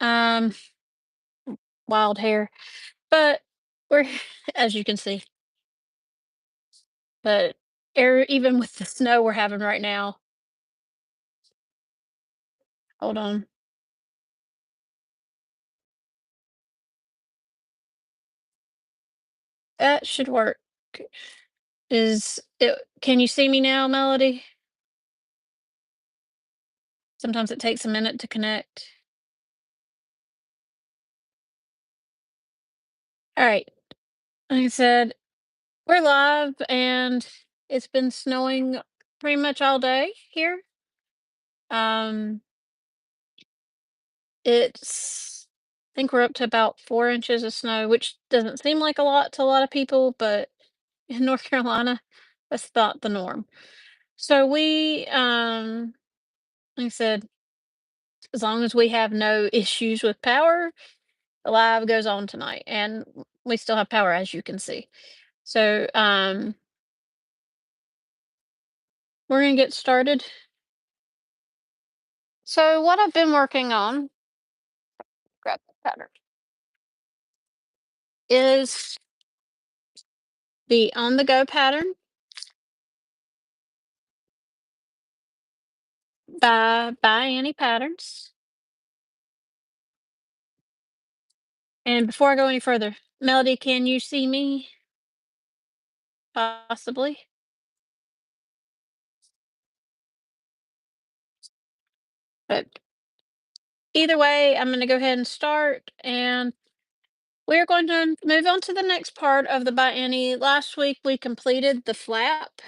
Um, Wild hair, but we're as you can see, but even with the snow we're having right now. Hold on. That should work. Is it Can you see me now, Melody? Sometimes it takes a minute to connect. All right. Like I said, we're live and it's been snowing pretty much all day here. Um, it's I think we're up to about 4 inches of snow, which doesn't seem like a lot to a lot of people, but in North Carolina, that's not the norm. So like I said, as long as we have no issues with power, the live goes on tonight, and we still have power, as you can see. So we're gonna get started. So what I've been working on, grab the pattern, is the on the go pattern by Annie Patterns. And before I go any further, Melody, can you see me? Possibly. But either way, I'm going to go ahead and start. And we're going to move on to the next part of the by Annie. Last week we completed the flap.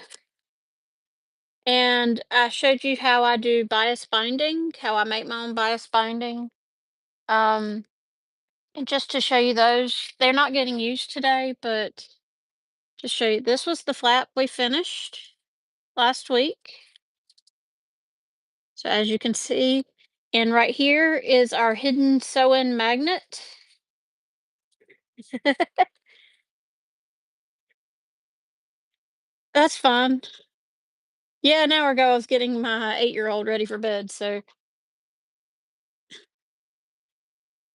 And I showed you how I do bias binding, how I make my own bias binding. Um, and just to show you those, they're not getting used today, but to show you, this was the flap we finished last week. So as you can see, and right here is our hidden sew-in magnet. That's fun. Yeah, an hour ago I was getting my 8-year-old ready for bed. So,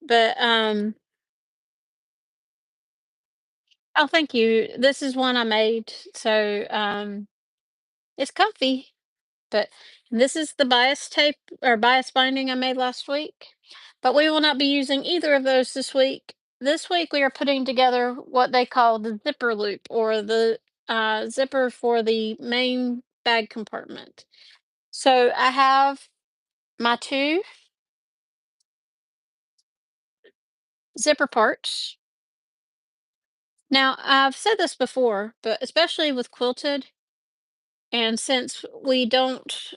but oh, thank you. This is one I made. So, it's comfy. But this is the bias tape or bias binding I made last week. But we will not be using either of those this week. This week we are putting together what they call the zipper loop, or the zipper for the main bag compartment. So I have my two zipper parts. Now, I've said this before, but especially with quilted, and since we don't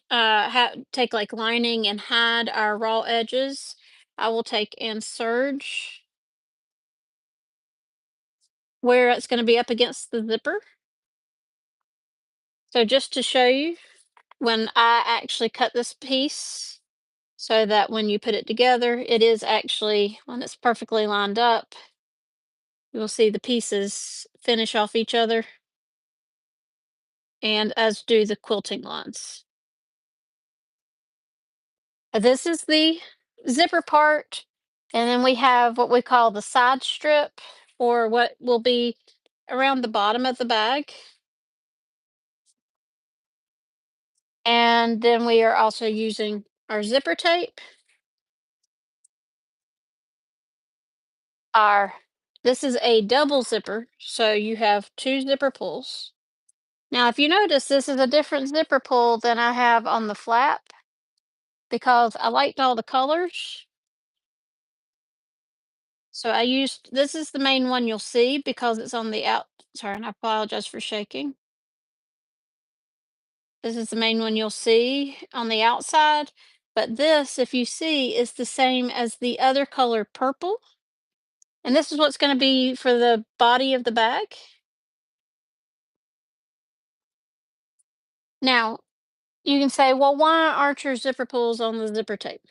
take like lining and hide our raw edges, I will take and serge where it's going to be up against the zipper. So just to show you, when I actually cut this piece, so that when you put it together, it is actually, when it's perfectly lined up, you will see the pieces finish off each other, and as do the quilting lines. This is the zipper part, and then we have what we call the side strip, or what will be around the bottom of the bag. And then we are also using our zipper tape. Our This is a double zipper, so you have two zipper pulls. Now, if you notice, this is a different zipper pull than I have on the flap, because I liked all the colors. So I used, this is the main one you'll see because it's on the out. Sorry, and I apologize for shaking. This is the main one you'll see on the outside. But this, if you see, is the same as the other color, purple. And this is what's going to be for the body of the bag. Now, you can say, well, why aren't your zipper pulls on the zipper tape?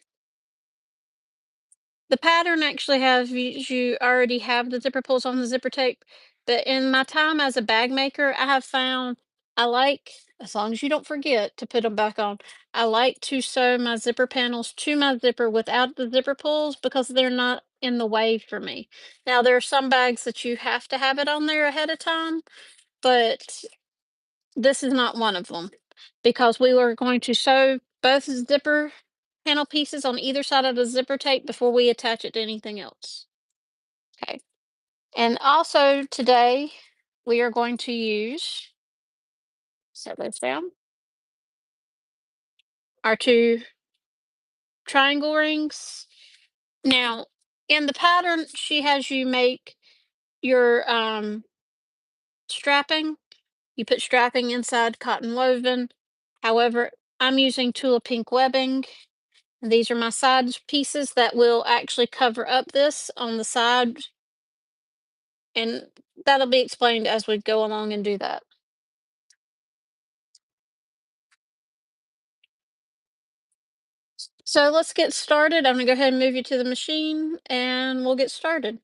The pattern actually has you already have the zipper pulls on the zipper tape. But in my time as a bag maker, I have found I like, as long as you don't forget to put them back on, I like to sew my zipper panels to my zipper without the zipper pulls because they're not in the way for me. Now, there are some bags that you have to have it on there ahead of time, but this is not one of them because we were going to sew both zipper panel pieces on either side of the zipper tape before we attach it to anything else. Okay. And also today we are going to use, set those down, our two triangle rings. Now, in the pattern, she has you make your strapping. You put strapping inside cotton woven. However, I'm using Tula Pink webbing. And these are my side pieces that will actually cover up this on the side. And that'll be explained as we go along and do that. So let's get started. I'm gonna go ahead and move you to the machine and we'll get started.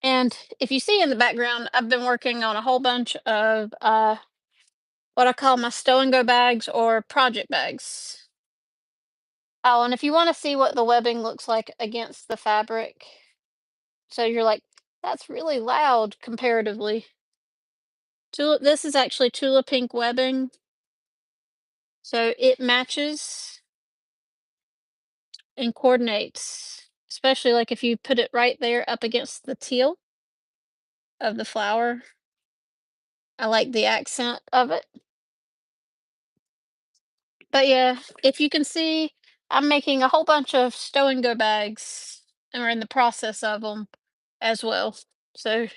And if you see in the background, I've been working on a whole bunch of what I call my stow and go bags or project bags. Oh, and if you want to see what the webbing looks like against the fabric, so you're like, that's really loud comparatively. This is actually Tula Pink webbing, so it matches and coordinates, especially like if you put it right there up against the teal of the flower. I like the accent of it. But yeah, if you can see, I'm making a whole bunch of stow and go bags, and we're in the process of them as well. So,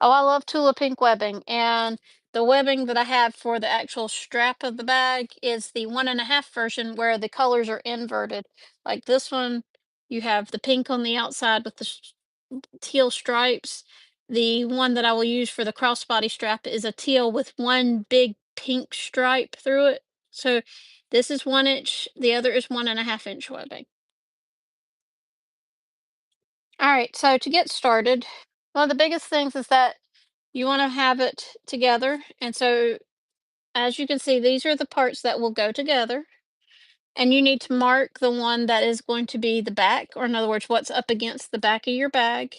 oh, I love Tula Pink webbing, and the webbing that I have for the actual strap of the bag is the 1.5 version where the colors are inverted. Like this one, you have the pink on the outside with the teal stripes. The one that I will use for the crossbody strap is a teal with one big pink stripe through it. So this is 1 inch, the other is 1.5 inch webbing. All right, so to get started, one of the biggest things is that you want to have it together. And so as you can see, these are the parts that will go together. And you need to mark the one that is going to be the back, or in other words, what's up against the back of your bag.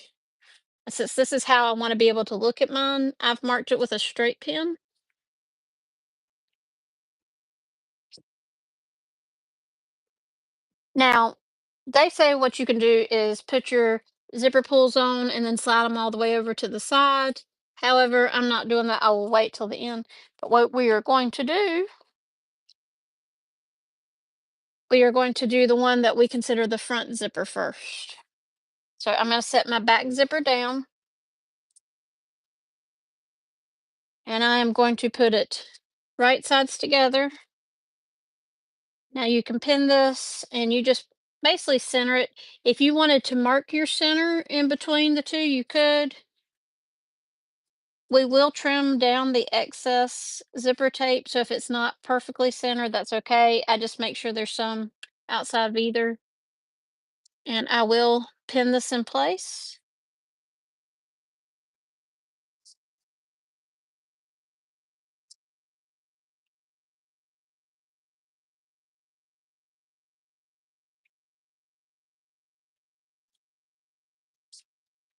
Since this is how I want to be able to look at mine, I've marked it with a straight pin. Now, they say what you can do is put your zipper pulls on and then slide them all the way over to the side. However, I'm not doing that. I will wait till the end. But what we are going to do, we are going to do the one that we consider the front zipper first. So I'm going to set my back zipper down and I am going to put it right sides together. Now you can pin this and you just basically center it. If you wanted to mark your center in between the two, you could. We will trim down the excess zipper tape, so if it's not perfectly centered, that's okay. I just make sure there's some outside of either. And I will pin this in place.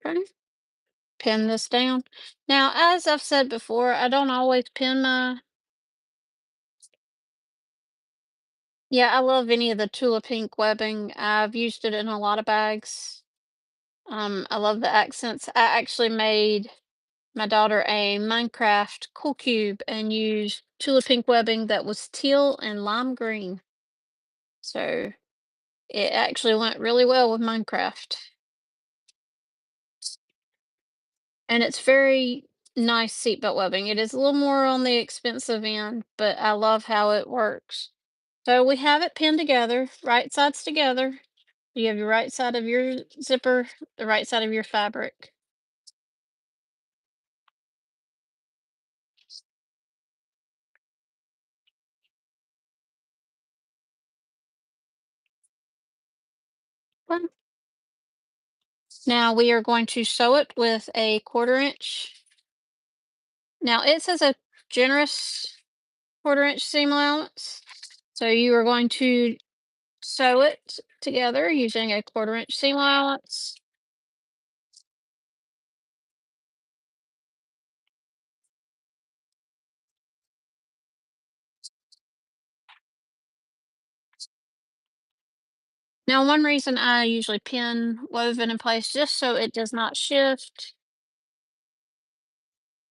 Okay. Pin this down. Now, as I've said before, I don't always pin my, yeah, I love any of the Tula Pink webbing. I've used it in a lot of bags. I love the accents. I actually made my daughter a Minecraft cool cube and used Tula Pink webbing that was teal and lime green. So it actually went really well with Minecraft. And it's very nice seatbelt webbing. It is a little more on the expensive end, but I love how it works. So we have it pinned together, right sides together. You have your right side of your zipper, the right side of your fabric. One. Now we are going to sew it with a 1/4 inch. Now it says a generous 1/4 inch seam allowance. So you are going to sew it together using a 1/4 inch seam allowance. Now, one reason I usually pin woven in place just so it does not shift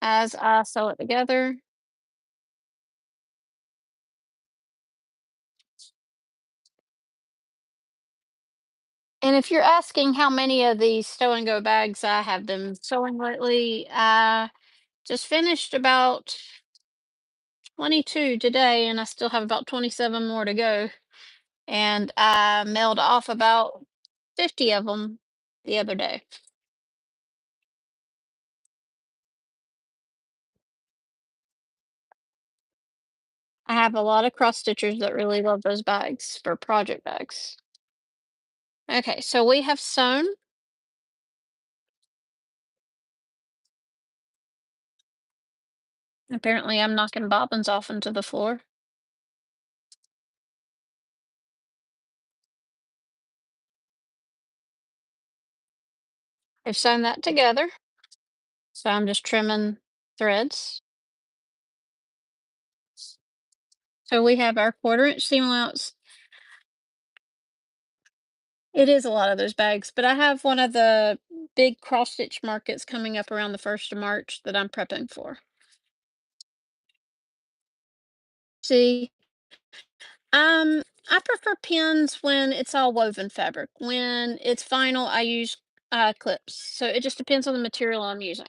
as I sew it together. And if you're asking how many of these Stow and Go bags I have been sewing lately, I just finished about 22 today, and I still have about 27 more to go. And I mailed off about 50 of them the other day. I have a lot of cross stitchers that really love those bags for project bags. Okay, so we have sewn. Apparently, I'm knocking bobbins off into the floor. I've sewn that together. So I'm just trimming threads. So we have our 1/4 inch seam allowance. It is a lot of those bags, but I have one of the big cross stitch markets coming up around the 1st of March that I'm prepping for. See, I prefer pins when it's all woven fabric. When it's vinyl, I use clips. So it just depends on the material I'm using.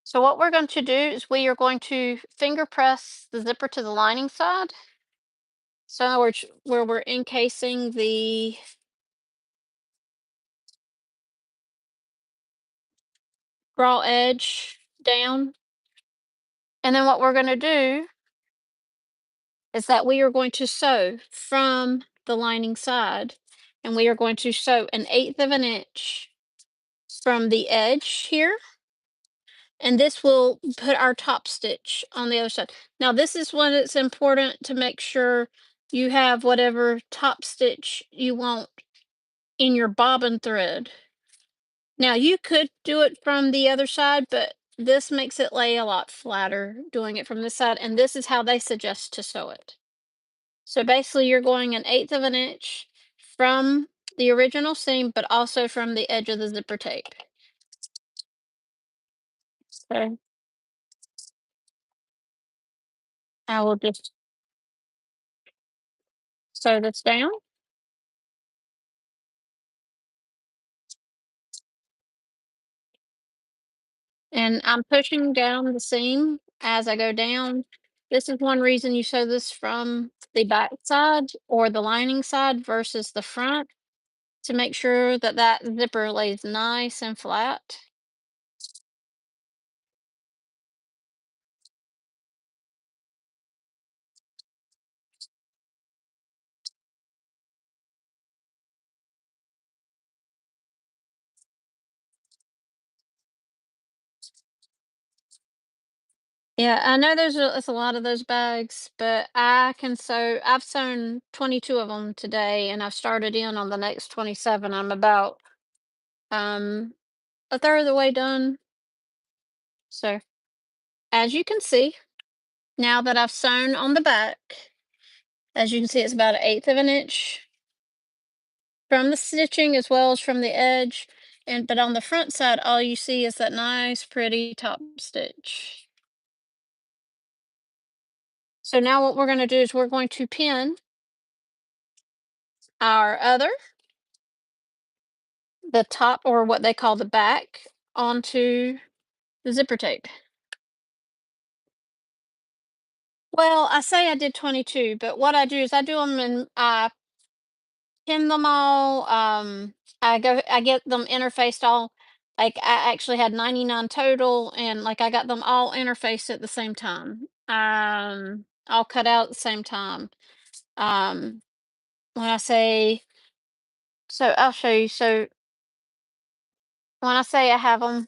So what we're going to do is we are going to finger press the zipper to the lining side. So in other words, where we're encasing the raw edge down. And then what we're going to do is that we are going to sew from the lining side, and we are going to sew 1/8 of an inch from the edge here, and this will put our top stitch on the other side. Now this is when it's important to make sure you have whatever top stitch you want in your bobbin thread. Now you could do it from the other side, but this makes it lay a lot flatter doing it from this side, and this is how they suggest to sew it. So basically you're going 1/8 of an inch from the original seam, but also from the edge of the zipper tape. So I will just sew this down, and I'm pushing down the seam as I go down. This is one reason you sew this from the back side or the lining side versus the front, to make sure that that zipper lays nice and flat. Yeah, I know it's a lot of those bags, but I've sewn 22 of them today, and I've started in on the next 27. I'm about um a third of the way done. So as you can see, now that I've sewn on the back, as you can see, it's about 1/8 of an inch from the stitching as well as from the edge. And but on the front side, all you see is that nice, pretty top stitch. So now what we're going to do is we're going to pin our other, the top, or what they call the back, onto the zipper tape. Well, I say I did 22, but what I do is I do them and I pin them all. I get them interfaced all. Like I actually had 99 total, and like I got them all interfaced at the same time. All cut out at the same time. Um, when I say, so I'll show you. So When I say I have them,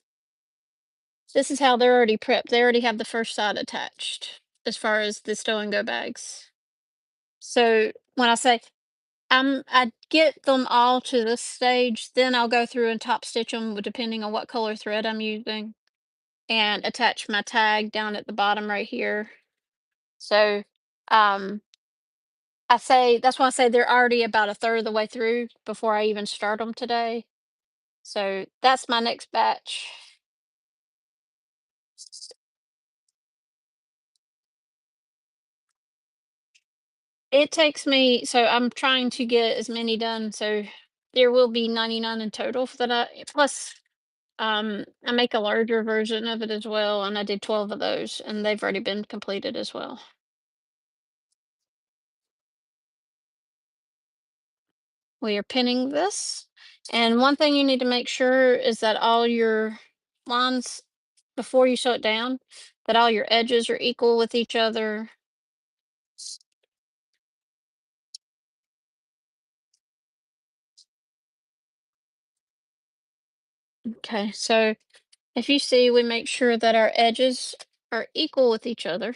this is how they're already prepped. They already have the first side attached as far as the stow and go bags. So when I say I get them all to this stage, then I'll go through and top stitch them depending on what color thread I'm using and attach my tag down at the bottom right here. So um I say that's why I say they're already about a third of the way through before I even start them today. So that's my next batch. It takes me, so I'm trying to get as many done. So there will be 99 in total for that. Plus, I make a larger version of it as well, and I did 12 of those, and they've already been completed as well. We are pinning this, and one thing you need to make sure is that all your lines before you sew it down, that all your edges are equal with each other. Okay, so if you see, we make sure that our edges are equal with each other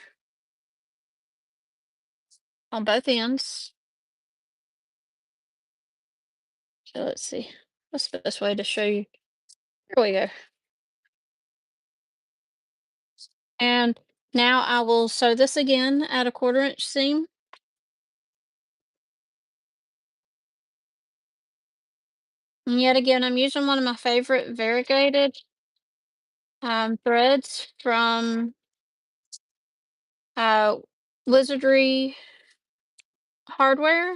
on both ends. So let's see, what's the best way to show you? Here we go. And now I will sew this again at a 1/4 inch seam. And yet again, I'm using one of my favorite variegated threads from uh, Wizardry Hardware,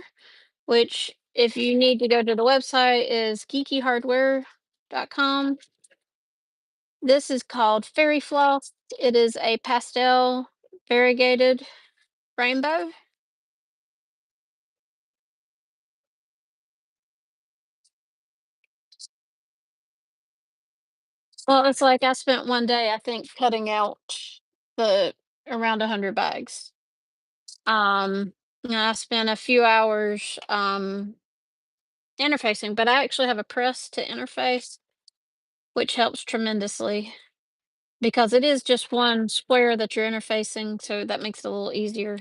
which if you need to go to the website is geekyhardware.com. This is called Fairy Floss. It is a pastel variegated rainbow. Well, it's like I spent one day, I think, cutting out the around 100 bags. And I spent a few hours interfacing, but I actually have a press to interface, which helps tremendously because it is just one square that you're interfacing, so that makes it a little easier.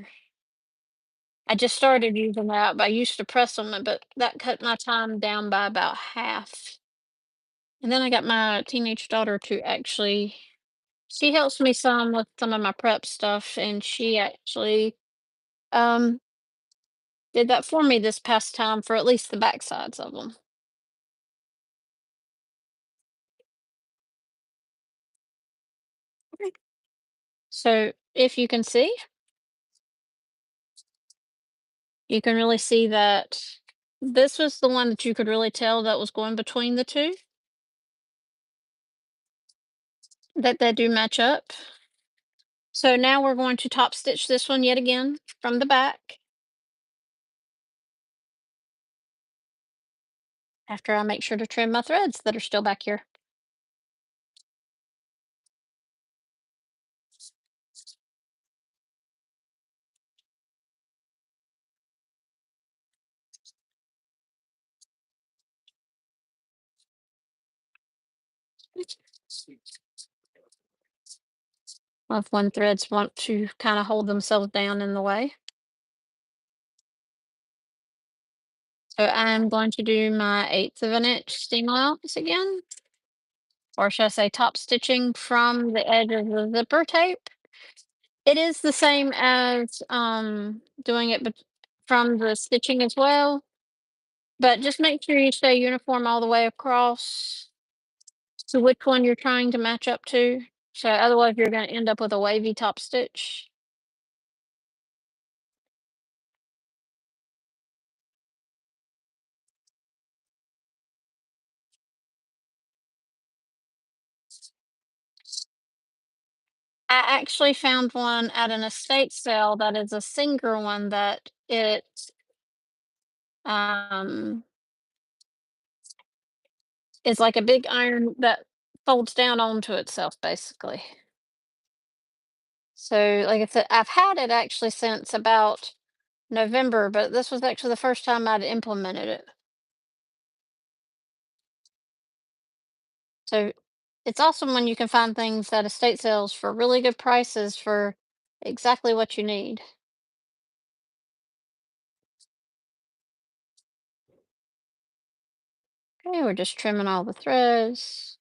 I just started using that, but I used to press them, but that cut my time down by about half. And then I got my teenage daughter to actually, she helps me some with some of my prep stuff, and she actually um did that for me this past time for at least the back sides of them. So if you can see, you can really see that this was the one that you could really tell that was going between the two, that they do match up. So now we're going to top stitch this one yet again from the back after I make sure to trim my threads that are still back here. If one threads want to kind of hold themselves down in the way. So I'm going to do my 1/8 of an inch seam allowance again, or should I say top stitching from the edge of the zipper tape. It is the same as doing it from the stitching as well, but just make sure you stay uniform all the way across to which one you're trying to match up to. So otherwise you're going to end up with a wavy top stitch. I actually found one at an estate sale that is a Singer one that it um is like a big iron that folds down onto itself basically. So like I said, I've had it actually since about November, but this was actually the first time I'd implemented it. So it's awesome when you can find things at estate sales for really good prices for exactly what you need. Okay, we're just trimming all the threads.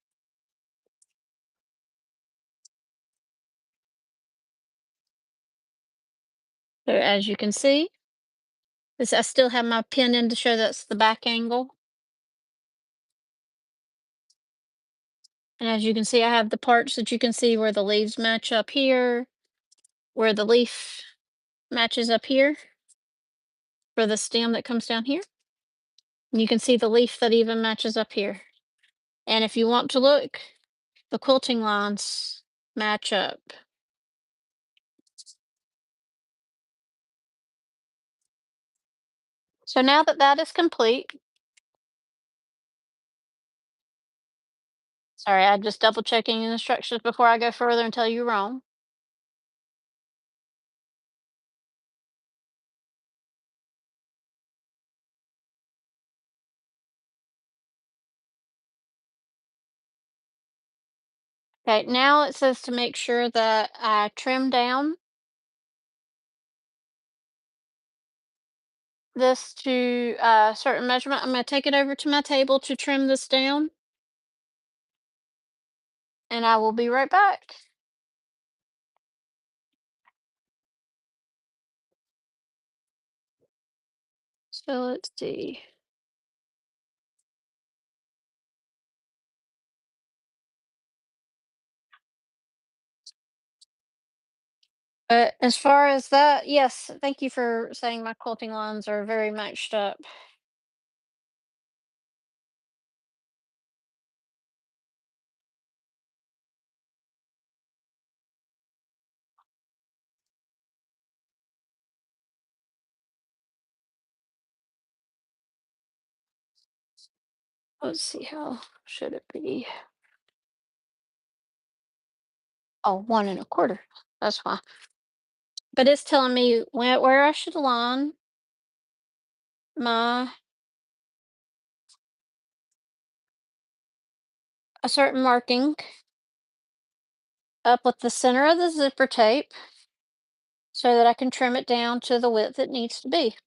So as you can see, this I still have my pin in to show that's the back angle. And as you can see, I have the parts that you can see where the leaves match up here, where the leaf matches up here for the stem that comes down here. And you can see the leaf that even matches up here. And if you want to look, the quilting lines match up. So now that that is complete, sorry, I'm just double checking the instructions before I go further and tell you wrong. Okay, now it says to make sure that I trim down this to a certain measurement. I'm going to take it over to my table to trim this down, and I will be right back. So let's see. But as far as that, yes, thank you for saying my quilting lines are very matched up. Let's see, how should it be? Oh, 1 1/4. That's why. But it's telling me where I should align my a certain marking up with the center of the zipper tape so that I can trim it down to the width it needs to be.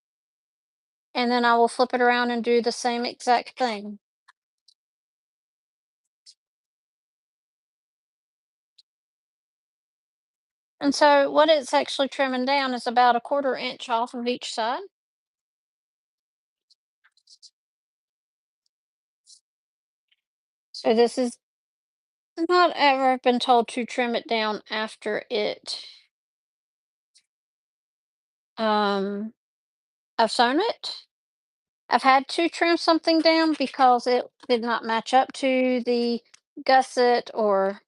And then I will flip it around and do the same exact thing. And so what it's actually trimming down is about 1/4 inch off of each side. So this is not ever been told to trim it down after it um I've sewn it. I've had to trim something down because it did not match up to the gusset or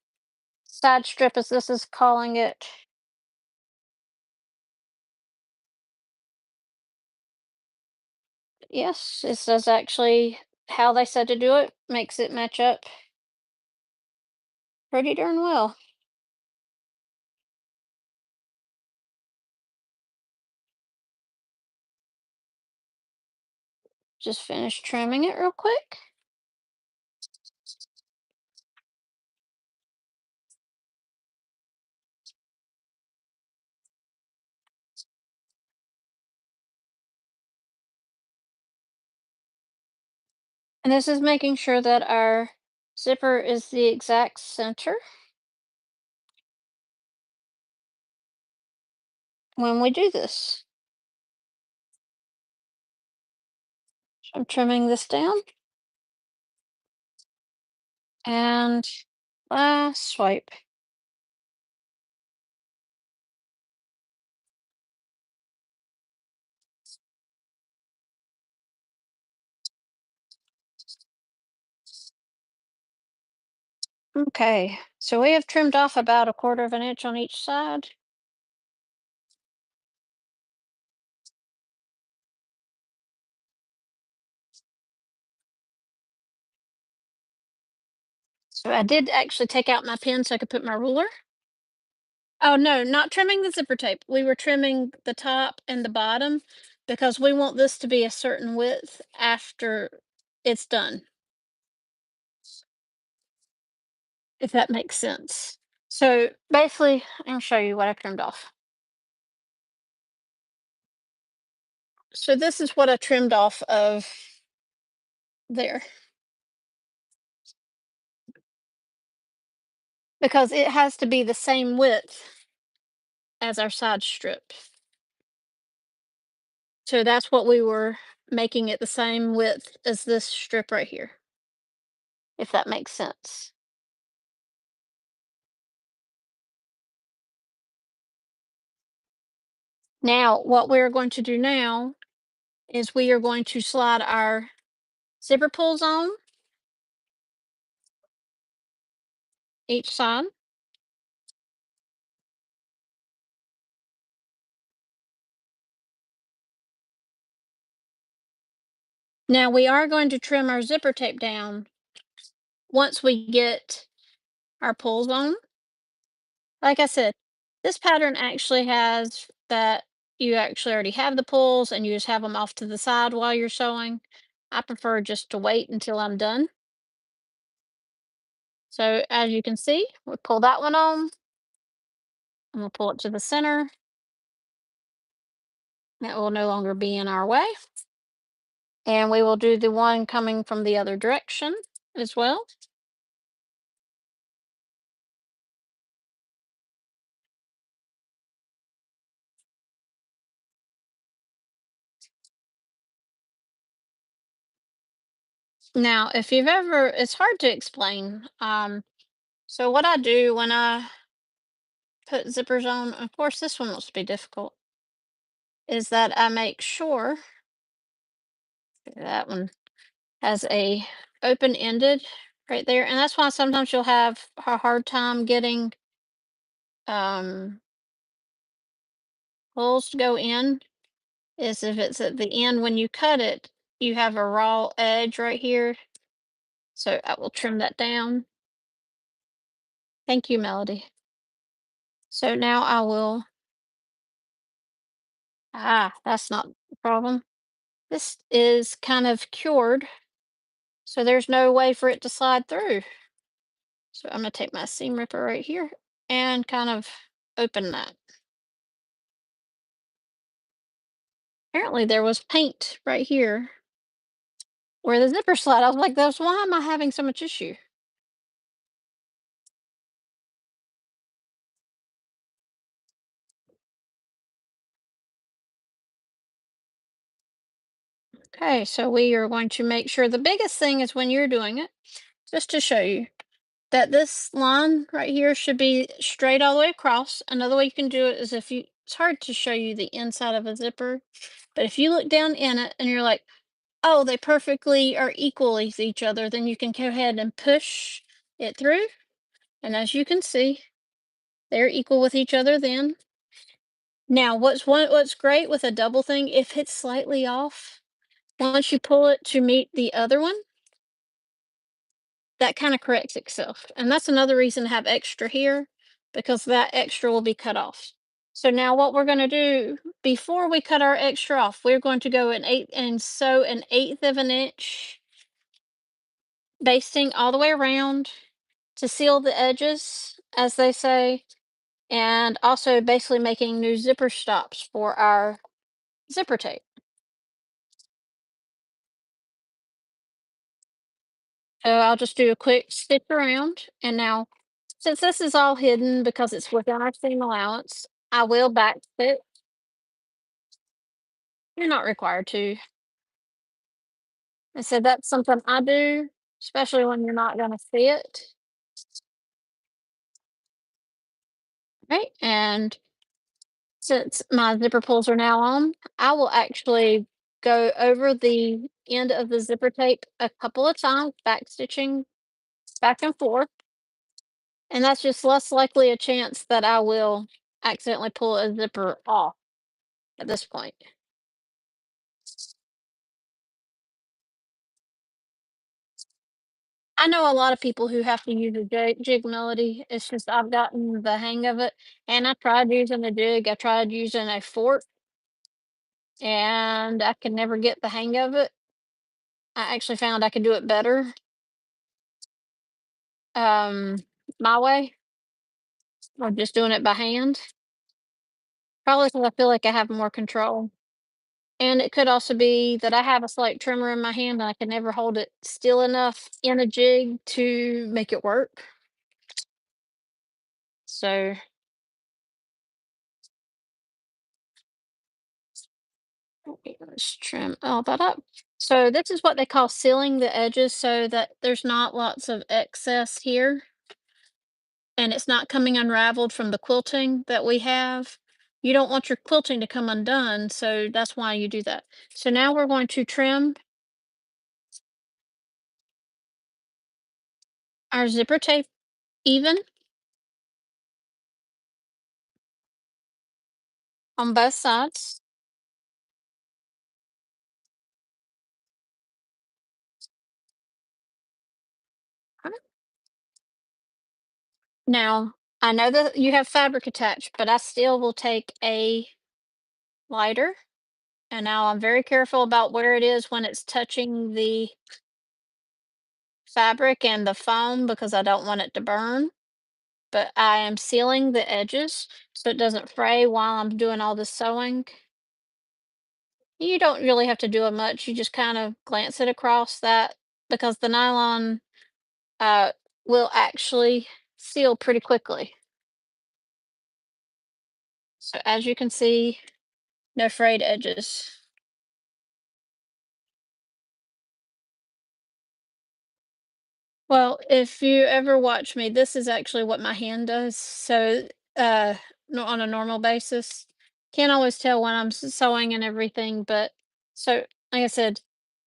side strip, as this is calling it. Yes, it says actually how they said to do it makes it match up pretty darn well. Just finished trimming it real quick. And this is making sure that our zipper is the exact center when we do this. So I'm trimming this down and last swipe. Okay, so we have trimmed off about 1/4 inch on each side. So I did actually take out my pen so I could put my ruler. Oh, no, not trimming the zipper tape. We were trimming the top and the bottom because we want this to be a certain width after it's done. if that makes sense. So basically, I'm gonna show you what I trimmed off. So this is what I trimmed off of there because it has to be the same width as our side strip. So that's what we were making it the same width as this strip right here, if that makes sense. Now, what we're going to do now is we are going to slide our zipper pulls on each side. Now we are going to trim our zipper tape down once we get our pulls on. Like I said, this pattern actually has that you actually already have the pulls and you just have them off to the side while you're sewing. I prefer just to wait until I'm done. So as you can see, we pull that one on and we'll pull it to the center. That will no longer be in our way. And we will do the one coming from the other direction as well. Now, if you've ever, it's hard to explain. So what I do when I put zippers on, of course, this one must be difficult, is that I make sure that one has a open-ended right there, and that's why sometimes you'll have a hard time getting um, holes to go in. Is if it's at the end when you cut it, you have a raw edge right here. So I will trim that down. Thank you, Melody. So now I will. That's not the problem. This is kind of cured, so there's no way for it to slide through. So I'm going to take my seam ripper right here and kind of open that. Apparently there was paint right here where the zipper slide. I was like, "That's why am I having so much issue?" Okay, so we are going to make sure the biggest thing is when you're doing it, just to show you that this line right here should be straight all the way across. Another way you can do it is if you, it's hard to show you the inside of a zipper, but if you look down in it and you're like, oh, they perfectly are equal with each other, then you can go ahead and push it through. And as you can see, they're equal with each other then. Now, what's great with a double thing, if it's slightly off, once you pull it to meet the other one, that kind of corrects itself. And that's another reason to have extra here because that extra will be cut off. So now what we're going to do before we cut our extra off, we're going to go an eighth and sew an eighth of an inch basting all the way around to seal the edges, as they say, and also basically making new zipper stops for our zipper tape. So I'll just do a quick stitch around. And now, since this is all hidden because it's within our seam allowance, I will back stitch. You're not required to. And so that's something I do, especially when you're not going to see it. Right. And since my zipper pulls are now on, I will actually go over the end of the zipper tape a couple of times, back stitching back and forth. And that's just less likely a chance that I will accidentally pull a zipper off at this point. I know a lot of people who have to use a jig melody. It's just I've gotten the hang of it. And I tried using a jig. I tried using a fork and I could never get the hang of it. I actually found I could do it better. my way or just doing it by hand. Probably because I feel like I have more control. And it could also be that I have a slight tremor in my hand and I can never hold it still enough in a jig to make it work. So let's trim all that up. So this is what they call sealing the edges so that there's not lots of excess here and it's not coming unraveled from the quilting that we have. You don't want your quilting to come undone, so that's why you do that. So now we're going to trim our zipper tape even on both sides. Now, I know that you have fabric attached, but I still will take a lighter. And now I'm very careful about where it is when it's touching the fabric and the foam because I don't want it to burn. But I am sealing the edges so it doesn't fray while I'm doing all this sewing. You don't really have to do it much. You just kind of glance it across that because the nylon uh, will actually seal pretty quickly. So as you can see, no frayed edges. Well, if you ever watch me, this is actually what my hand does. So, no, on a normal basis, can't always tell when I'm sewing and everything. But so, like I said,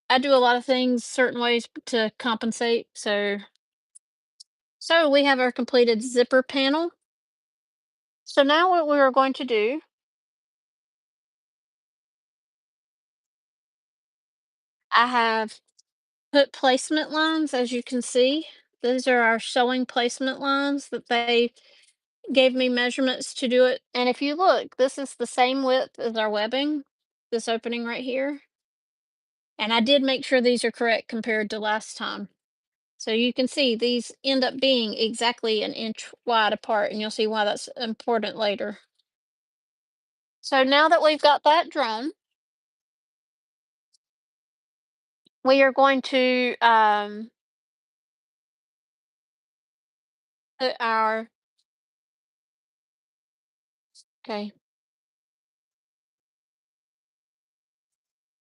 I do a lot of things certain ways to compensate. So we have our completed zipper panel. So now what we are going to do, I have put placement lines, as you can see. These are our sewing placement lines that they gave me measurements to do it. And if you look, this is the same width as our webbing, this opening right here. And I did make sure these are correct compared to last time. So you can see these end up being exactly an inch wide apart, and you'll see why that's important later. So now that we've got that drawn, we are going to put our, okay,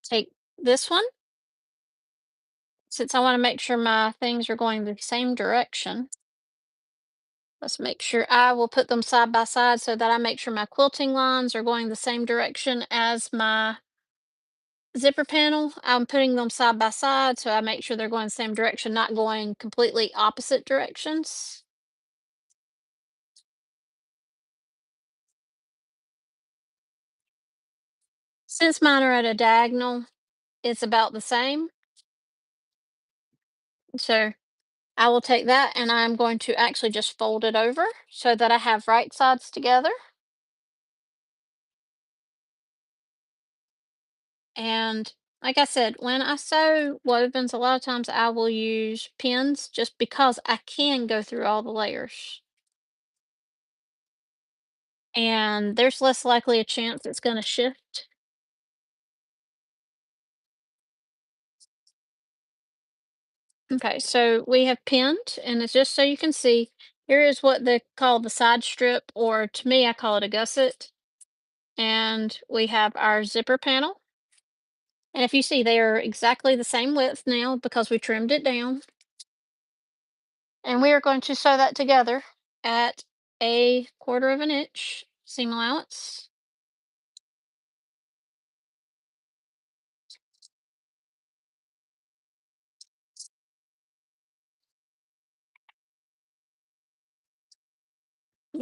take this one. Since I want to make sure my things are going the same direction, let's make sure I will put them side by side so that I make sure my quilting lines are going the same direction as my zipper panel. I'm putting them side by side so I make sure they're going the same direction, not going completely opposite directions. Since mine are at a diagonal, it's about the same. So I will take that and I'm going to actually just fold it over so that I have right sides together. And like I said, when I sew wovens, a lot of times I will use pins just because I can go through all the layers. And there's less likely a chance it's going to shift. Okay, so we have pinned, and it's just so you can see, here is what they call the side strip, or to me, I call it a gusset. And we have our zipper panel. And if you see, they are exactly the same width now because we trimmed it down. And we are going to sew that together at a quarter of an inch seam allowance.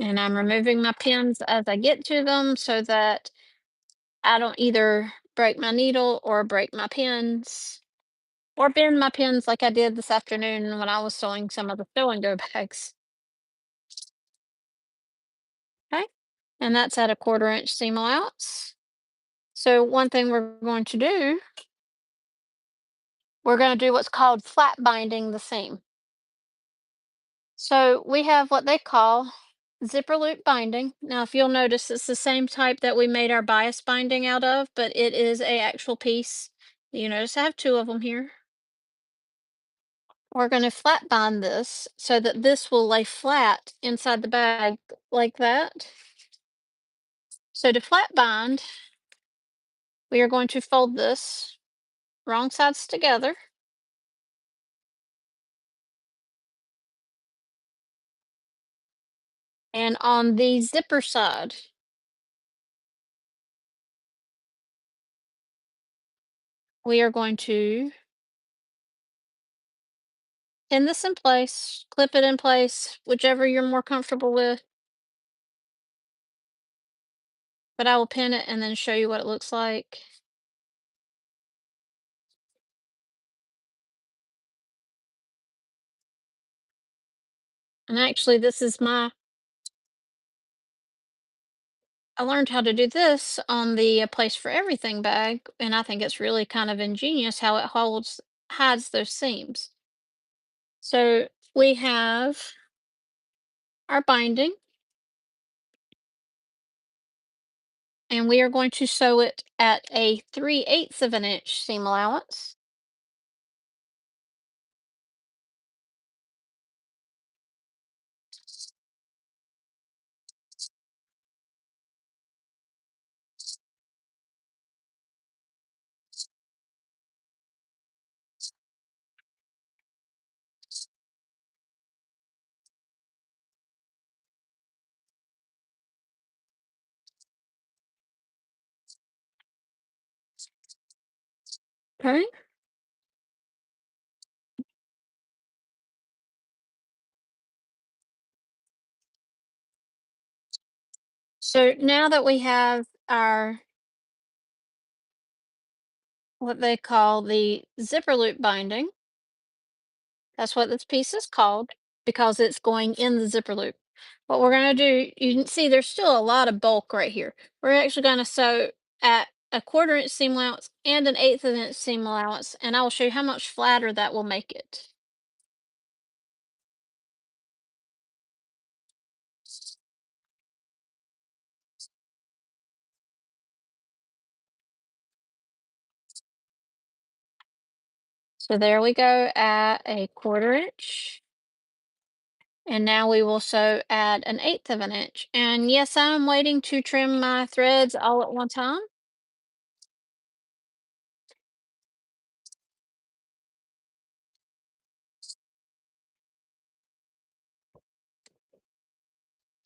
And I'm removing my pins as I get to them so that I don't either break my needle or break my pins or bend my pins like I did this afternoon when I was sewing some of the sewing go bags. Okay. And that's at a quarter-inch seam allowance. So one thing we're going to do, we're going to do what's called flat binding the seam. So we have what they call zipper loop binding. Now, if you'll notice, it's the same type that we made our bias binding out of, but it is a actual piece. You notice I have two of them here. We're going to flat bind this so that this will lay flat inside the bag like that. So to flat bind, we are going to fold this wrong sides together. And on the zipper side, we are going to pin this in place, clip it in place, whichever you're more comfortable with. But I will pin it and then show you what it looks like. And actually, this is I learned how to do this on the Place for Everything bag, and I think it's really kind of ingenious how it hides those seams. So we have our binding, and we are going to sew it at a 3/8 of an inch seam allowance. Okay. So now that we have our what they call the zipper loop binding, that's what this piece is called because it's going in the zipper loop. What we're going to do, you can see there's still a lot of bulk right here. We're actually going to sew at a 1/4 inch seam allowance and an 1/8 of an inch seam allowance, and I will show you how much flatter that will make it. So there we go at a 1/4 inch. And now we will sew at an 1/8 of an inch. And yes, I'm waiting to trim my threads all at one time.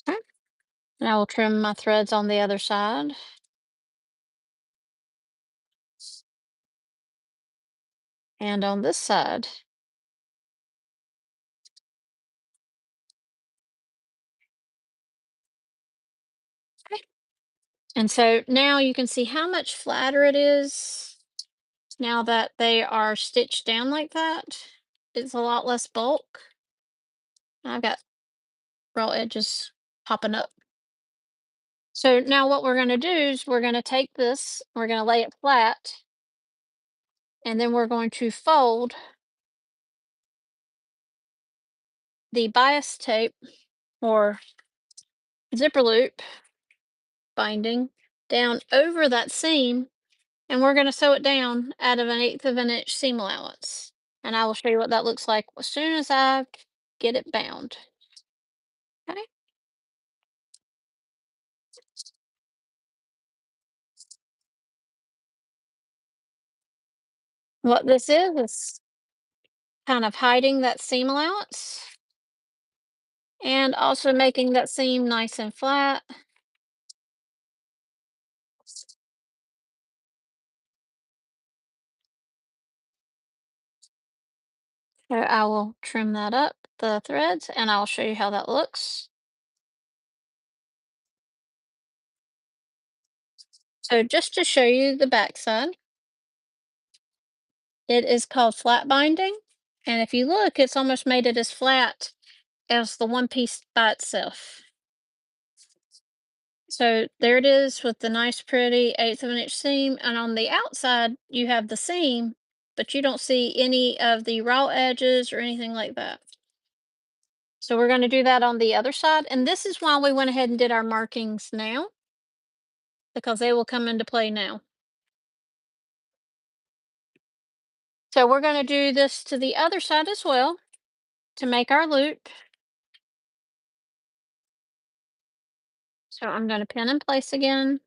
Okay. And I will trim my threads on the other side and on this side. Okay. And so now you can see how much flatter it is now that they are stitched down like that. It's a lot less bulk. I've got raw edges popping up. So now what we're going to do is we're going to take this, we're going to lay it flat, and then we're going to fold the bias tape or zipper loop binding down over that seam, and we're going to sew it down out of an 1/8 of an inch seam allowance. And I will show you what that looks like as soon as I get it bound. Okay. What this is kind of hiding that seam allowance and also making that seam nice and flat. So I will trim that up, the threads, and I'll show you how that looks. So just to show you the back side, it is called flat binding. And if you look, it's almost made it as flat as the one piece by itself. So there it is with the nice pretty 1/8 of an inch seam. And on the outside, you have the seam, but you don't see any of the raw edges or anything like that. So we're going to do that on the other side. And this is why we went ahead and did our markings now, because they will come into play now. So we're going to do this to the other side as well to make our loop. So I'm going to pin in place again.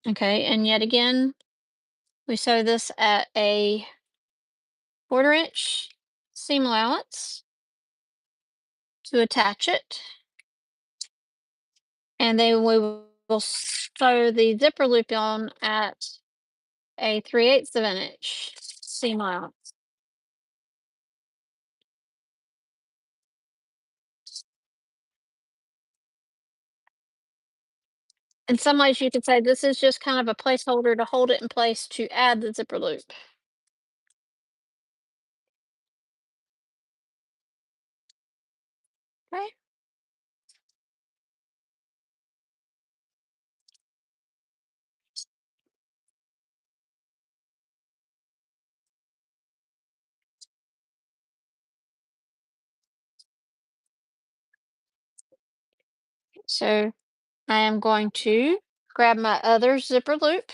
Okay, and yet again, we sew this at a 1/4 inch seam allowance to attach it. And then we will sew the zipper loop on at a 3/8 of an inch seam allowance. In some ways, you could say this is just kind of a placeholder to hold it in place to add the zipper loop. Okay. So I am going to grab my other zipper loop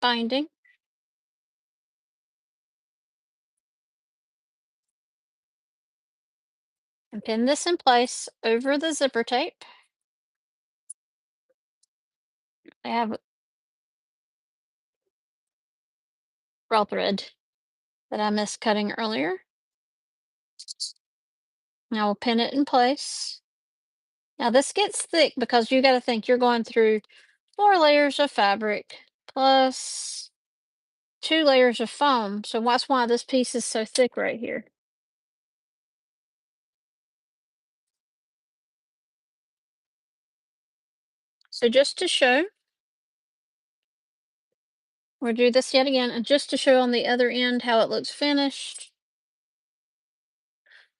binding and pin this in place over the zipper tape. I have raw thread that I missed cutting earlier. Now we'll pin it in place. Now this gets thick because you got to think you're going through 4 layers of fabric plus 2 layers of foam. So that's why this piece is so thick right here. So just to show, we'll do this yet again, and just to show on the other end how it looks finished.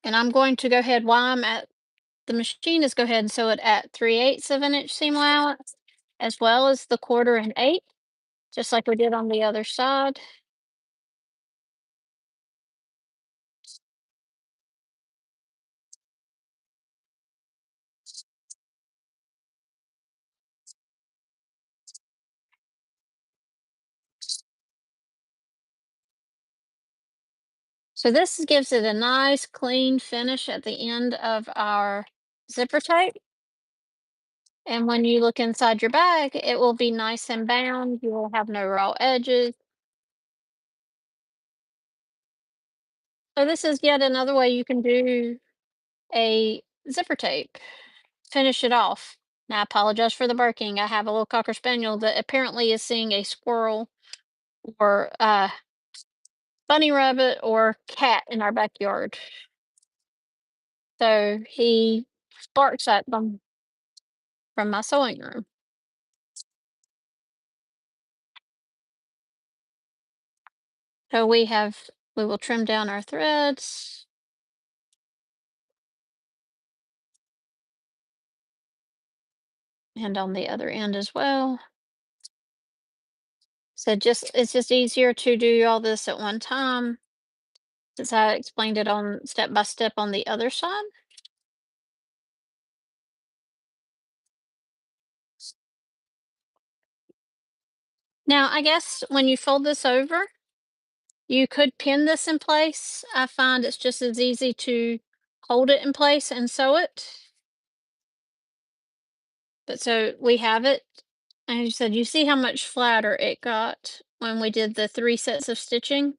And I'm going to go ahead while I'm at the machine is go ahead and sew it at 3/8 of an inch seam allowance, as well as the 1/4 and 1/8, just like we did on the other side. So this gives it a nice clean finish at the end of our zipper tape. And when you look inside your bag, it will be nice and bound. You will have no raw edges. So this is yet another way you can do a zipper tape. Finish it off. Now I apologize for the barking. I have a little cocker spaniel that apparently is seeing a squirrel or a bunny rabbit or cat in our backyard. So he barks at them from my sewing room. So we will trim down our threads and on the other end as well. So it's just easier to do all this at one time since I explained it on step by step on the other side. Now, I guess when you fold this over, you could pin this in place. I find it's just as easy to hold it in place and sew it. But so we have it. And you said, you see how much flatter it got when we did the 3 sets of stitching?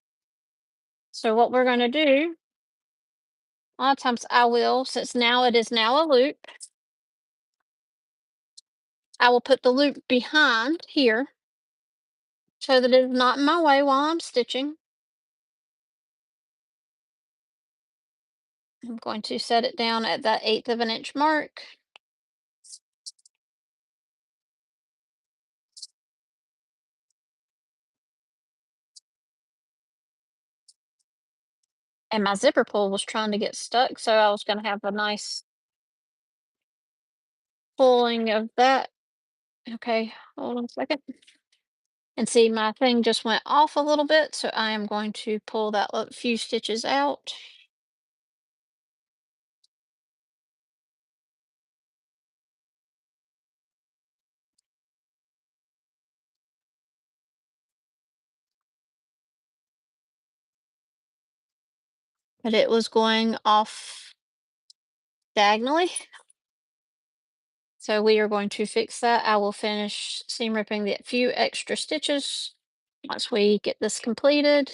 So what we're going to do, a lot of times I will, since now it is now a loop, I will put the loop behind here so that it is not in my way while I'm stitching. I'm going to set it down at that 1/8 of an inch mark. and my zipper pull was trying to get stuck, so I was gonna have a nice pulling of that. Okay, hold on a second. And see, my thing just went off a little bit, so I am going to pull that few stitches out. But it was going off diagonally. So we are going to fix that. I will finish seam ripping the few extra stitches once we get this completed.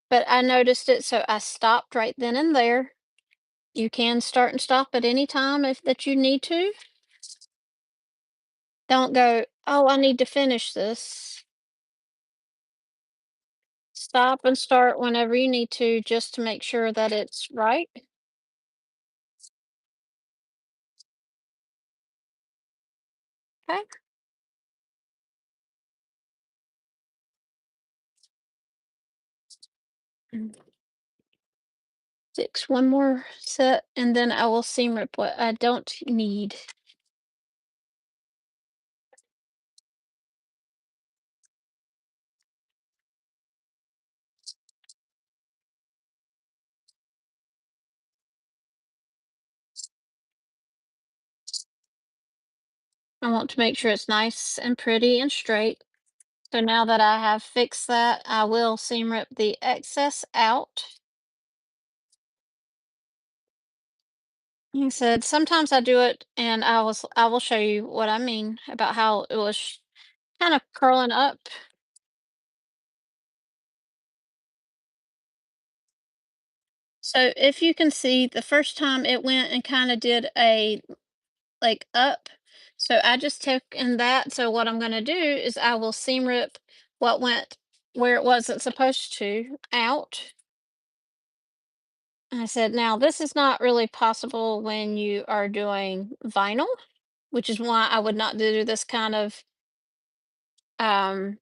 But I noticed it, so I stopped right then and there. You can start and stop at any time if that you need to. Don't go, oh, I need to finish this. Stop and start whenever you need to just to make sure that it's right. Okay. Mm. Fix one more set and then I will seam rip what I don't need. I want to make sure it's nice and pretty and straight. So now that I have fixed that, I will seam rip the excess out. Like I said, sometimes I do it and I will show you what I mean about how it was kind of curling up. So if you can see the first time it went and kind of did a like up. So I just took in that. So what I'm going to do is I will seam rip what went where it wasn't supposed to out. And I said, now this is not really possible when you are doing vinyl, which is why I would not do this kind of um,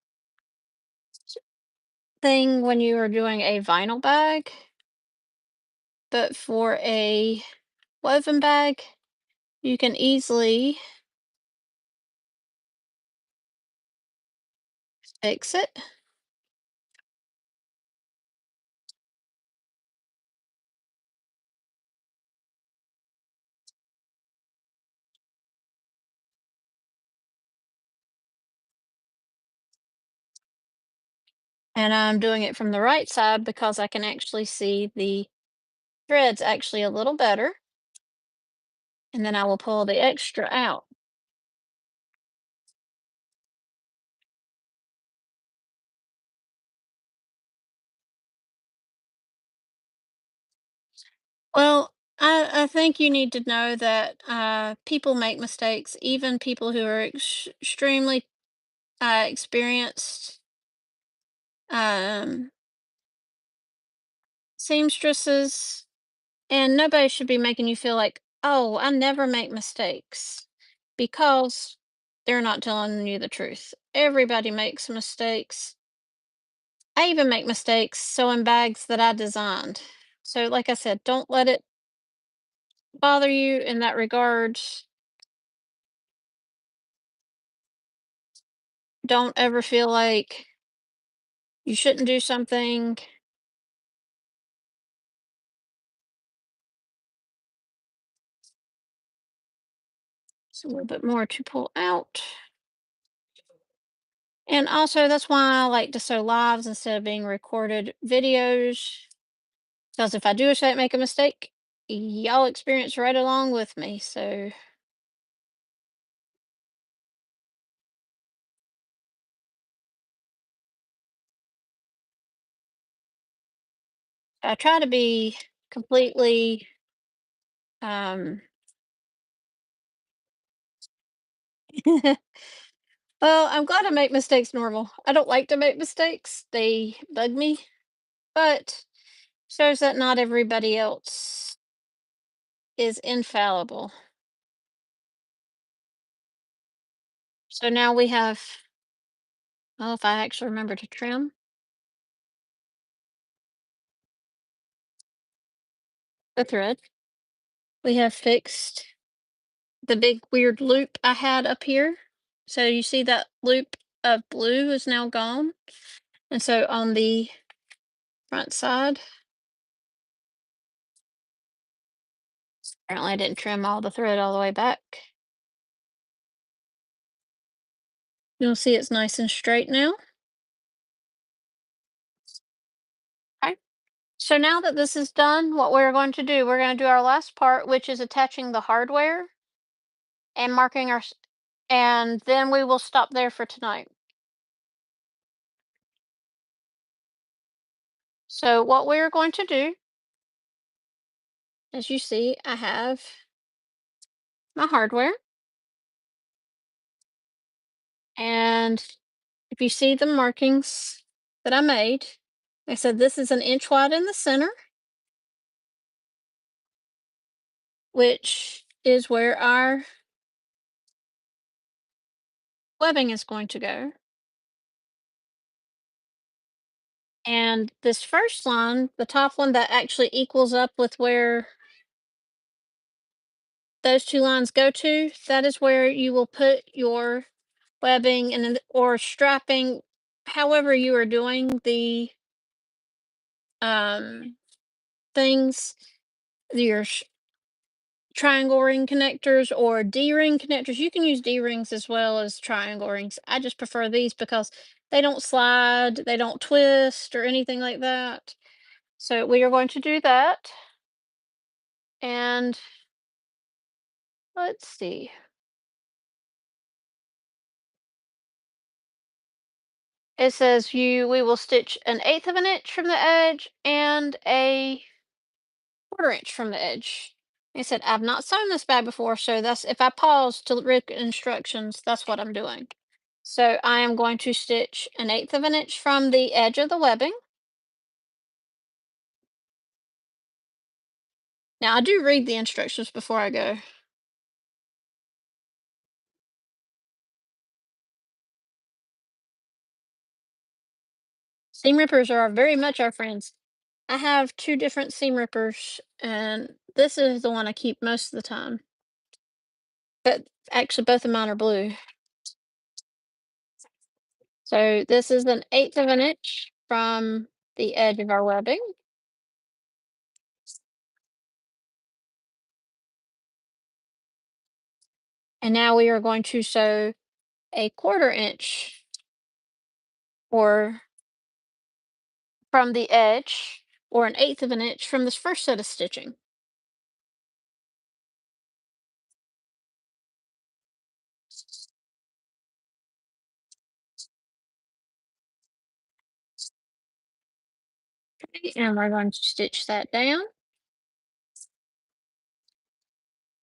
thing when you are doing a vinyl bag. But for a woven bag, you can easily fix it. And I'm doing it from the right side because I can actually see the threads actually a little better. And then I will pull the extra out. Well, I think you need to know that people make mistakes, even people who are extremely experienced um, seamstresses, and nobody should be making you feel like, oh, I never make mistakes because they're not telling you the truth. Everybody makes mistakes. I even make mistakes sewing bags that I designed. So, like I said, don't let it bother you in that regard. Don't ever feel like you shouldn't do something. It's a little bit more to pull out. And also, that's why I like to sew lives instead of being recorded videos. Because if I do make a mistake, y'all experience right along with me. So I try to be completely well, I'm glad I make mistakes normal. I don't like to make mistakes. They bug me, but shows that not everybody else is infallible. So now we have, well, if I actually remember to trim, the thread. We have fixed the big weird loop I had up here. So you see that loop of blue is now gone. And so on the front side, apparently I didn't trim all the thread all the way back. You'll see it's nice and straight now. Okay. So now that this is done, what we're going to do, we're going to do our last part, which is attaching the hardware and marking and then we will stop there for tonight. So what we're going to do, as you see, I have my hardware, and if you see the markings that I made, I said this is 1 inch wide in the center, which is where our webbing is going to go. And this first line, the top one that actually equals up with where those two lines go to, that is where you will put your webbing and or strapping, however you are doing the um things, your triangle ring connectors or D-ring connectors. You can use D-rings as well as triangle rings. I just prefer these because they don't slide, they don't twist or anything like that. So we are going to do that. And let's see. It says we will stitch 1/8 of an inch from the edge and a 1/4 inch from the edge. I said I've not sewn this bag before, so that's if I pause to read instructions, that's what I'm doing. So I am going to stitch 1/8 of an inch from the edge of the webbing. Now I do read the instructions before I go. Seam rippers are very much our friends. I have 2 different seam rippers, and this is the one I keep most of the time. But actually, both of mine are blue. So this is 1/8 of an inch from the edge of our webbing. And now we are going to sew a 1/4 inch or from the edge or 1/8 of an inch from this first set of stitching. Okay, and we're going to stitch that down.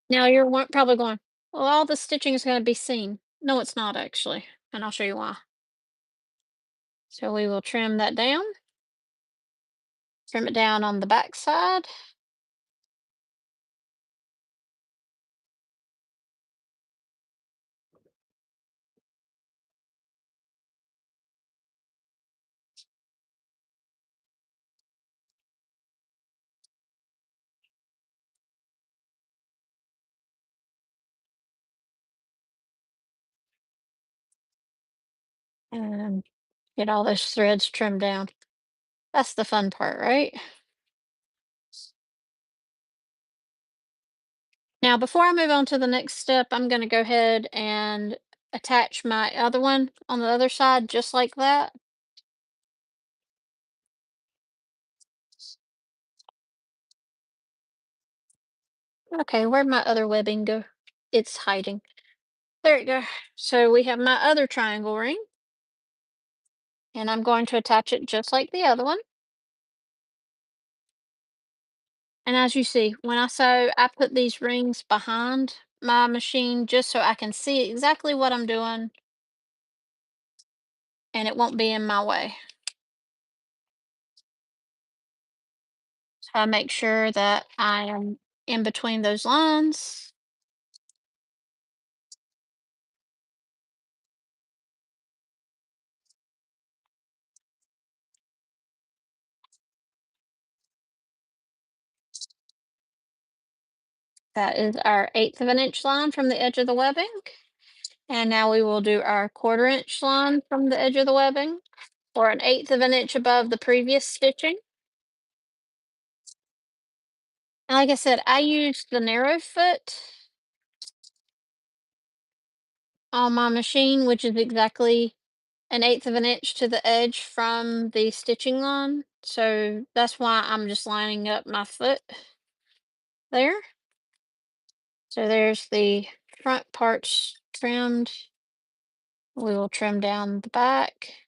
Now you're probably going, well, all the stitching is going to be seen. No, it's not actually, and I'll show you why. So we will trim that down, trim it down on the back side. And get all those threads trimmed down. That's the fun part, right? Now, before I move on to the next step, I'm going to go ahead and attach my other one on the other side, just like that. Okay, where'd my other webbing go? It's hiding. There you go. So we have my other triangle ring, and I'm going to attach it just like the other one. And as you see, when I sew, I put these rings behind my machine just so I can see exactly what I'm doing and it won't be in my way. So I make sure that I am in between those lines. That is our 1/8 of an inch line from the edge of the webbing. And now we will do our 1/4 inch line from the edge of the webbing, or an 1/8 of an inch above the previous stitching. And like I said, I used the narrow foot on my machine, which is exactly an 1/8 of an inch to the edge from the stitching line. So that's why I'm just lining up my foot there. So there's the front parts trimmed. We will trim down the back.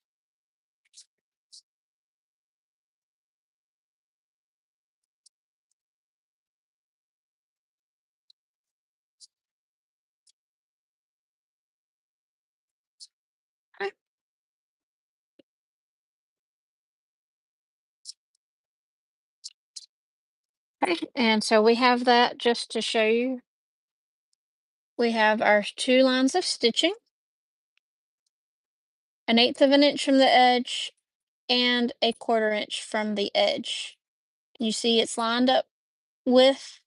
Okay. Okay, and so we have that just to show you. We have our 2 lines of stitching, an 1/8 of an inch from the edge and a 1/4 inch from the edge. You see it's lined up with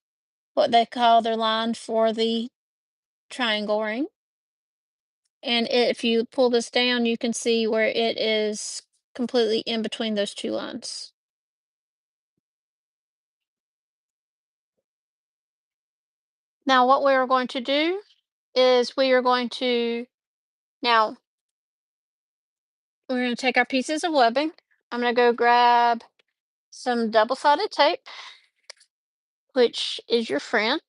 what they call their line for the triangle ring. And if you pull this down, you can see where it is completely in between those 2 lines. Now what we are going to do is we are going to now we're going to take our pieces of webbing. I'm going to go grab some double-sided tape, which is your friend.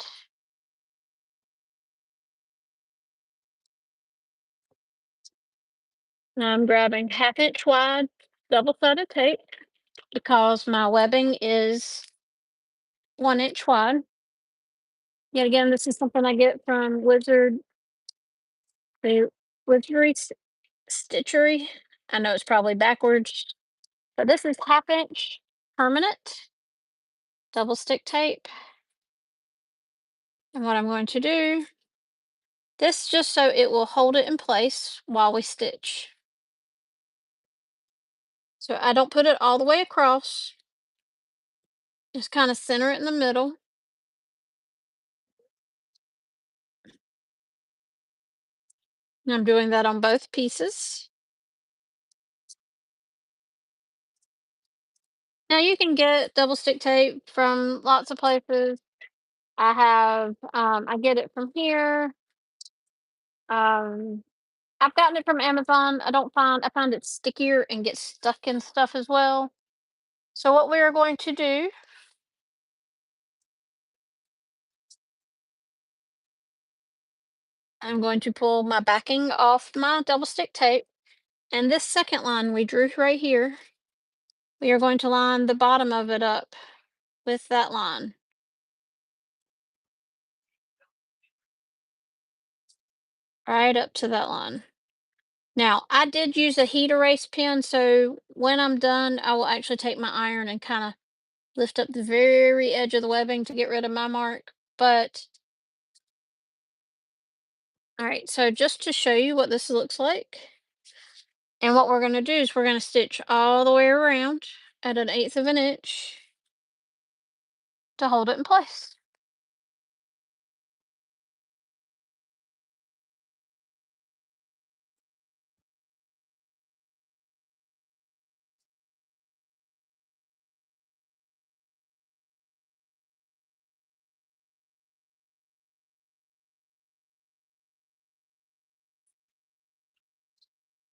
And I'm grabbing 1/2 inch wide double-sided tape because my webbing is 1 inch wide. Yet again, this is something I get from the Wizardry Stitchery. I know it's probably backwards, but this is 1/2 inch permanent double stick tape. And what I'm going to do, this just so it will hold it in place while we stitch. So I don't put it all the way across, just kind of center it in the middle. And I'm doing that on both pieces. Now you can get double stick tape from lots of places. I get it from here. Um, I've gotten it from Amazon. I find it stickier and gets stuck in stuff as well. So what we are going to do, I'm going to pull my backing off my double stick tape. And this second line we drew right here, we are going to line the bottom of it up with that line. Right up to that line. Now, I did use a heat erase pen, so when I'm done, I will actually take my iron and kind of lift up the very edge of the webbing to get rid of my mark. But, all right, so just to show you what this looks like, and what we're going to do is we're going to stitch all the way around at an 1/8 of an inch to hold it in place.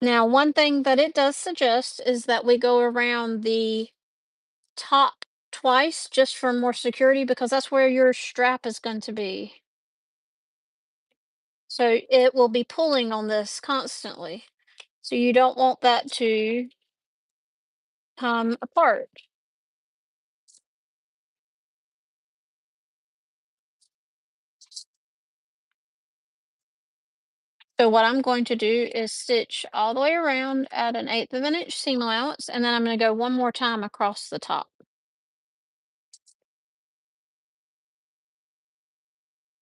Now, one thing that it does suggest is that we go around the top twice just for more security because that's where your strap is going to be. So it will be pulling on this constantly. So you don't want that to come apart. So what I'm going to do is stitch all the way around at an 1/8 of an inch seam allowance, and then I'm going to go one more time across the top.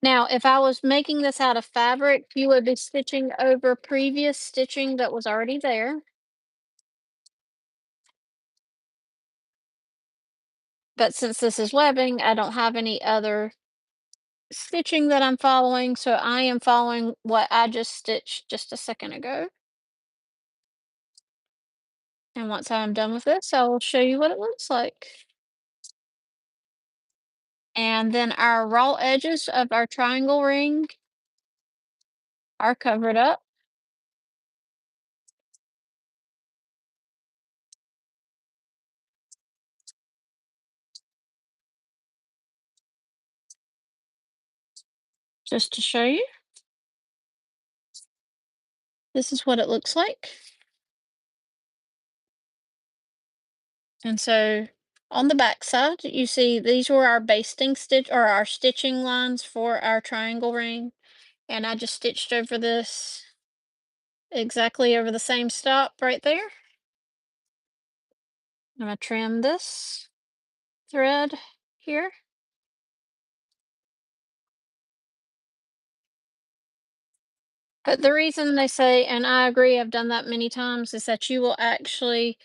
Now, if I was making this out of fabric, you would be stitching over previous stitching that was already there. But since this is webbing, I don't have any other stitching that I'm following, so I am following what I just stitched just a second ago. And once I'm done with this, I will show you what it looks like. And then our raw edges of our triangle ring are covered up. Just to show you, this is what it looks like. And so on the back side, you see these were our basting stitch or our stitching lines for our triangle ring. And I just stitched over this exactly over the same stop right there. I'm gonna trim this thread here. But the reason they say, and I agree, I've done that many times, is that you will actually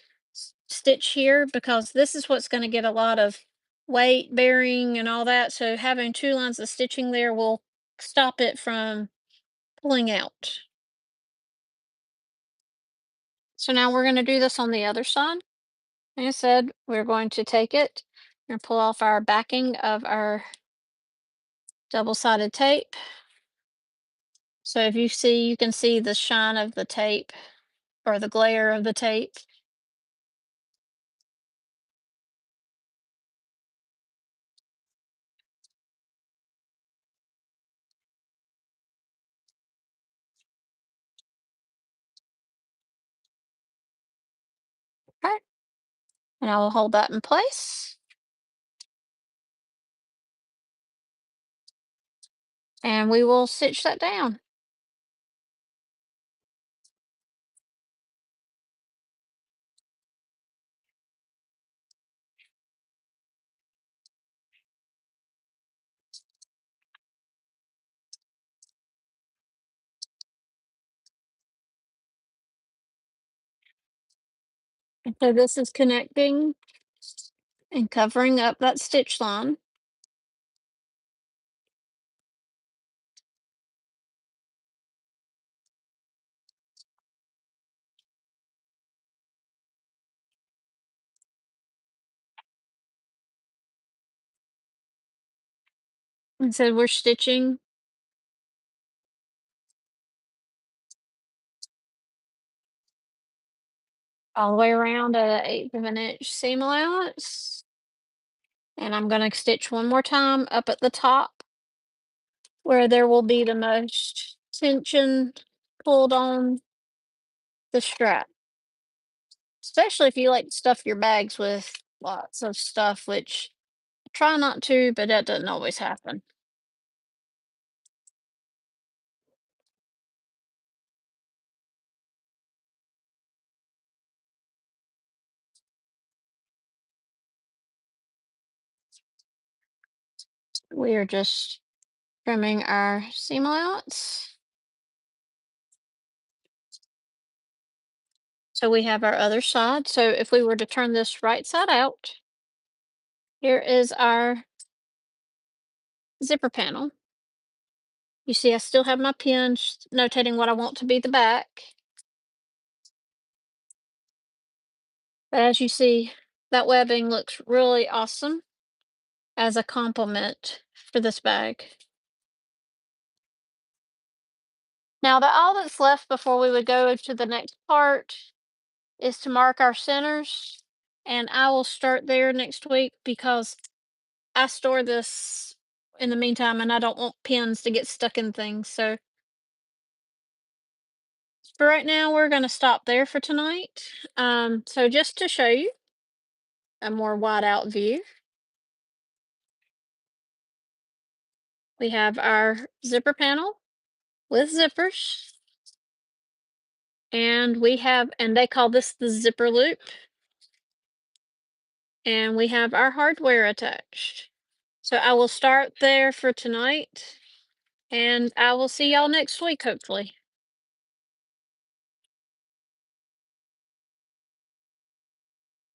stitch here because this is what's going to get a lot of weight bearing and all that. So having two lines of stitching there will stop it from pulling out. So now we're going to do this on the other side. Like I said, we're going to take it and pull off our backing of our double-sided tape. So if you see, you can see the shine of the tape or the glare of the tape. Okay. And I will hold that in place. And we will stitch that down. And so this is connecting and covering up that stitch line. And so we're stitching all the way around at an eighth of an inch seam allowance. And I'm going to stitch one more time up at the top where there will be the most tension pulled on the strap. Especially if you like to stuff your bags with lots of stuff, which I try not to, but that doesn't always happen. We are just trimming our seam allowance. So we have our other side. So if we were to turn this right side out, here is our zipper panel. You see, I still have my pins notating what I want to be the back. But as you see, that webbing looks really awesome as a complement for this bag. Now, all that's left before we would go to the next part is to mark our centers. And I will start there next week because I store this in the meantime and I don't want pins to get stuck in things. So for right now, we're going to stop there for tonight. So just to show you a more wide out view, we have our zipper panel with zippers. And we have, and they call this the zipper loop. And we have our hardware attached. So I will start there for tonight. And I will see y'all next week, hopefully.